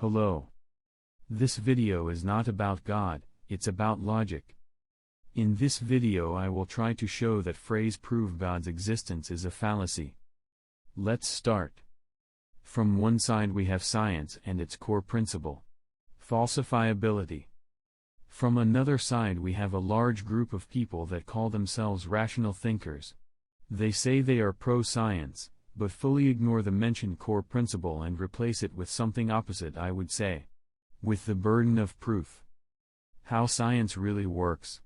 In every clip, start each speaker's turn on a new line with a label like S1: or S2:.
S1: Hello. This video is not about God, it's about logic. In this video I will try to show that phrase "prove God's existence" is a fallacy. Let's start. From one side we have science and its core principle, falsifiability. From another side we have a large group of people that call themselves rational thinkers. They say they are pro-science, but fully ignore the mentioned core principle and replace it with something opposite, I would say. With the burden of proof. How science really works.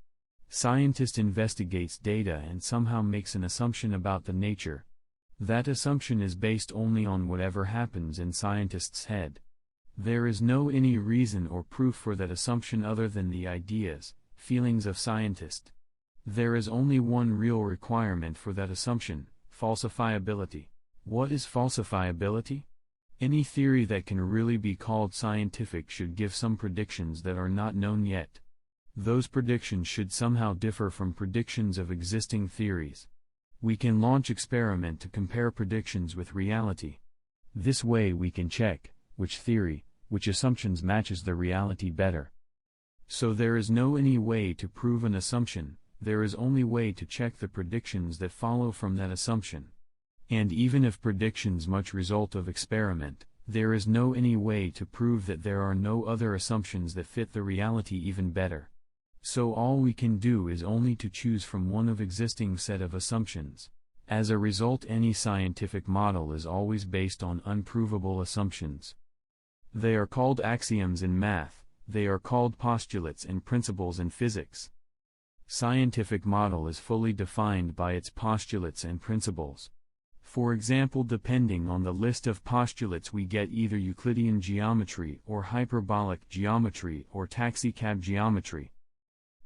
S1: Scientist investigates data and somehow makes an assumption about the nature. That assumption is based only on whatever happens in scientist's head. There is no any reason or proof for that assumption other than the ideas, feelings of scientist. There is only one real requirement for that assumption: falsifiability. What is falsifiability? Any theory that can really be called scientific should give some predictions that are not known yet. Those predictions should somehow differ from predictions of existing theories. We can launch experiment to compare predictions with reality. This way we can check which theory, which assumptions matches the reality better. So there is no any way to prove an assumption, there is only way to check the predictions that follow from that assumption. And even if predictions much result of experiment, there is no any way to prove that there are no other assumptions that fit the reality even better. So all we can do is only to choose from one of existing set of assumptions. As a result, any scientific model is always based on unprovable assumptions. They are called axioms in math, they are called postulates and principles in physics. Scientific model is fully defined by its postulates and principles. For example, depending on the list of postulates we get either Euclidean geometry or hyperbolic geometry or taxicab geometry.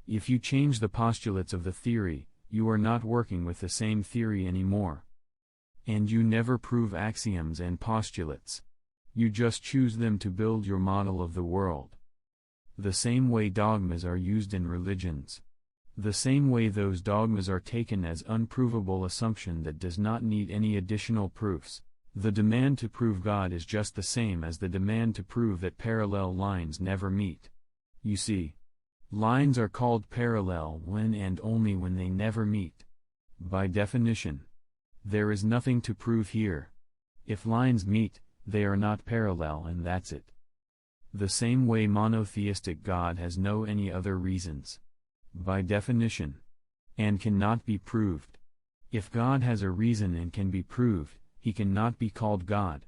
S1: If you change the postulates of the theory, you are not working with the same theory anymore. And you never prove axioms and postulates. You just choose them to build your model of the world. The same way dogmas are used in religions. The same way those dogmas are taken as unprovable assumption that does not need any additional proofs. The demand to prove God is just the same as the demand to prove that parallel lines never meet. You see, lines are called parallel when and only when they never meet. By definition, there is nothing to prove here. If lines meet, they are not parallel and that's it. The same way monotheistic God has no any other reasons. By definition. And cannot be proved. If God has a reason and can be proved, he cannot be called God.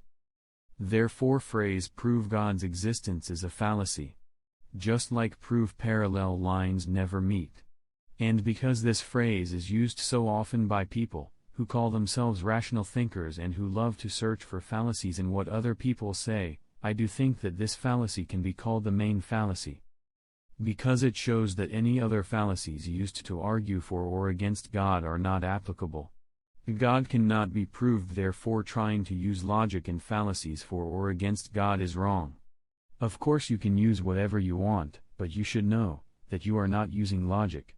S1: Therefore phrase "prove God's existence" is a fallacy. Just like prove parallel lines never meet. And because this phrase is used so often by people who call themselves rational thinkers and who love to search for fallacies in what other people say, I do think that this fallacy can be called the main fallacy. Because it shows that any other fallacies used to argue for or against God are not applicable. God cannot be proved, therefore trying to use logic and fallacies for or against God is wrong. Of course you can use whatever you want, but you should know that you are not using logic.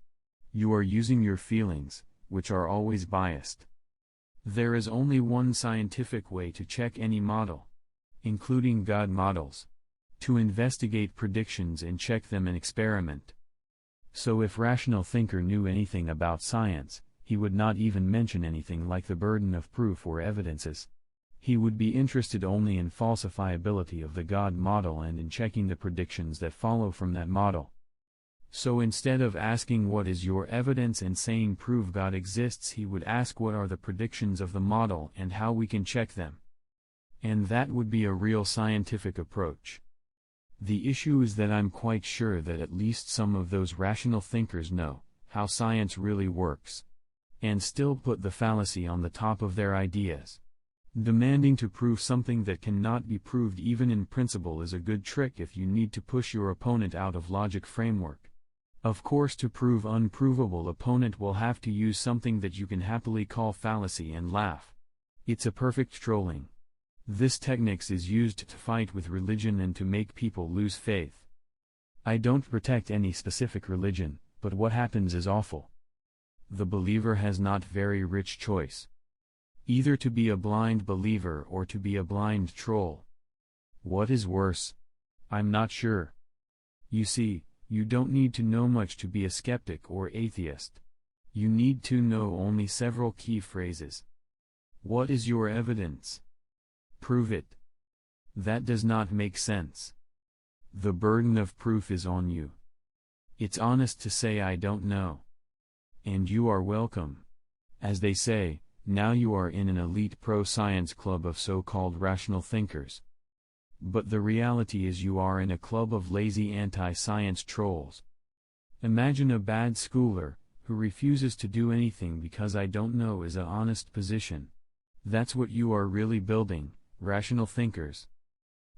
S1: You are using your feelings, which are always biased. There is only one scientific way to check any model, including God models. To investigate predictions and check them in experiment. So if rational thinker knew anything about science, he would not even mention anything like the burden of proof or evidences. He would be interested only in falsifiability of the God model and in checking the predictions that follow from that model. So instead of asking what is your evidence and saying prove God exists, he would ask what are the predictions of the model and how we can check them. And that would be a real scientific approach. The issue is that I'm quite sure that at least some of those rational thinkers know how science really works, and still put the fallacy on the top of their ideas. Demanding to prove something that cannot be proved even in principle is a good trick if you need to push your opponent out of logic framework. Of course, to prove unprovable, opponent will have to use something that you can happily call fallacy and laugh. It's a perfect trolling. This technique is used to fight with religion and to make people lose faith. I don't protect any specific religion, but what happens is awful. The believer has not very rich choice. Either to be a blind believer or to be a blind troll. What is worse? I'm not sure. You see, you don't need to know much to be a skeptic or atheist. You need to know only several key phrases. What is your evidence? Prove it. That does not make sense. The burden of proof is on you. It's honest to say I don't know. And you are welcome. As they say, now you are in an elite pro-science club of so-called rational thinkers. But the reality is you are in a club of lazy anti-science trolls. Imagine a bad schooler, who refuses to do anything because I don't know is an honest position. That's what you are really building, rational thinkers.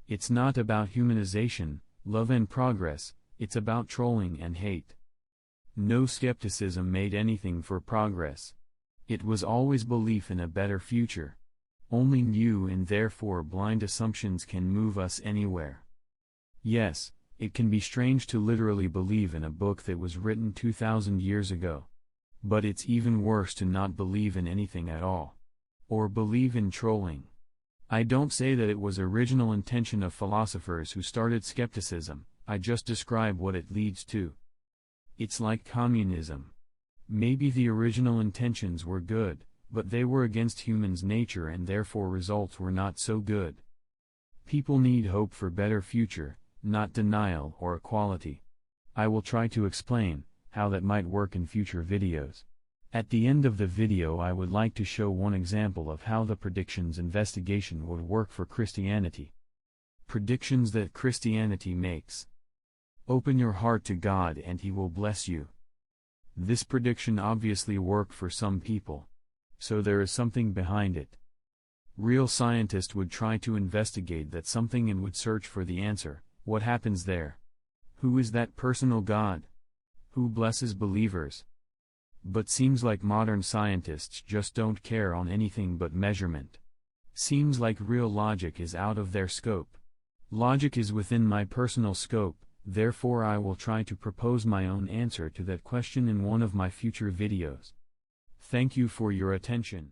S1: It's not about humanization, love and progress, it's about trolling and hate. No skepticism made anything for progress. It was always belief in a better future. Only new and therefore blind assumptions can move us anywhere. Yes, it can be strange to literally believe in a book that was written 2,000 years ago. But it's even worse to not believe in anything at all. Or believe in trolling. I don't say that it was original intention of philosophers who started skepticism, I just describe what it leads to. It's like communism. Maybe the original intentions were good, but they were against humans' nature and therefore results were not so good. People need hope for better future, not denial or equality. I will try to explain how that might work in future videos. At the end of the video I would like to show one example of how the predictions investigation would work for Christianity. Predictions that Christianity makes. Open your heart to God and He will bless you. This prediction obviously worked for some people. So there is something behind it. Real scientists would try to investigate that something and would search for the answer. What happens there? Who is that personal God? Who blesses believers? But seems like modern scientists just don't care on anything but measurement. Seems like real logic is out of their scope. Logic is within my personal scope, therefore I will try to propose my own answer to that question in one of my future videos. Thank you for your attention.